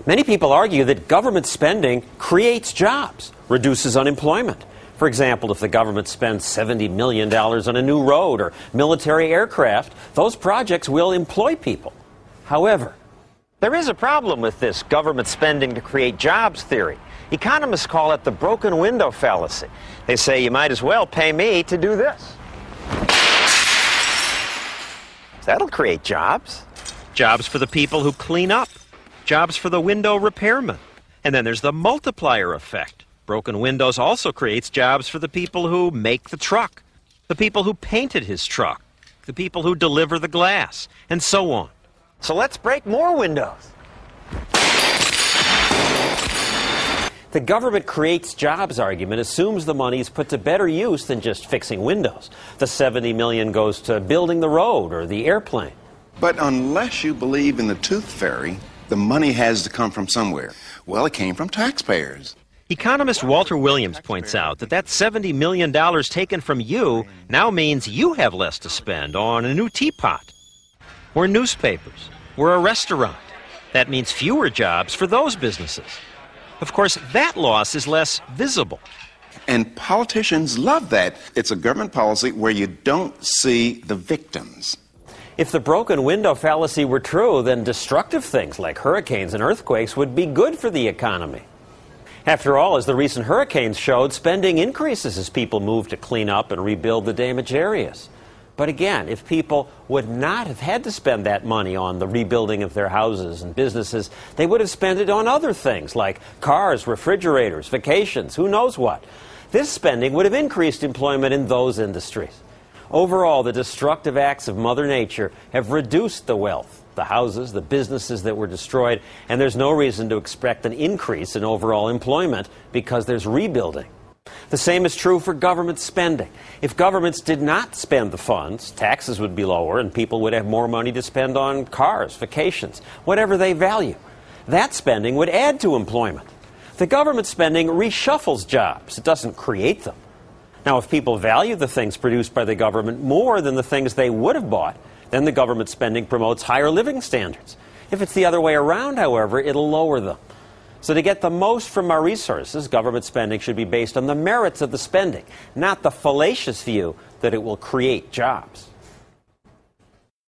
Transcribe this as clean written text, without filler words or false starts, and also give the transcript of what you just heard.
Many people argue that government spending creates jobs, reduces unemployment. For example, if the government spends $70 million on a new road or military aircraft, those projects will employ people. However, there is a problem with this government spending to create jobs theory. Economists call it the broken window fallacy. They say you might as well pay me to do this. That'll create jobs. Jobs for the people who clean up. Jobs for the window repairman. And then there's the multiplier effect. Broken windows also creates jobs for the people who make the truck, the people who painted his truck, the people who deliver the glass, and so on. So let's break more windows. The government creates jobs argument assumes the money is put to better use than just fixing windows. The $70 million goes to building the road or the airplane. But unless you believe in the tooth fairy, the money has to come from somewhere. Well, it came from taxpayers. Economist Walter Williams points out that $70 million taken from you now means you have less to spend on a new teapot, or newspapers, or a restaurant. That means fewer jobs for those businesses. Of course, that loss is less visible. And politicians love that. It's a government policy where you don't see the victims. If the broken window fallacy were true, then destructive things like hurricanes and earthquakes would be good for the economy. After all, as the recent hurricanes showed, spending increases as people move to clean up and rebuild the damaged areas. But again, if people would not have had to spend that money on the rebuilding of their houses and businesses, they would have spent it on other things like cars, refrigerators, vacations, who knows what. This spending would have increased employment in those industries. Overall, the destructive acts of Mother Nature have reduced the wealth, the houses, the businesses that were destroyed, and there's no reason to expect an increase in overall employment because there's rebuilding. The same is true for government spending. If governments did not spend the funds, taxes would be lower and people would have more money to spend on cars, vacations, whatever they value. That spending would add to employment. The government spending reshuffles jobs. It doesn't create them. Now, if people value the things produced by the government more than the things they would have bought, then the government spending promotes higher living standards. If it's the other way around, however, it'll lower them. So to get the most from our resources, government spending should be based on the merits of the spending, not the fallacious view that it will create jobs.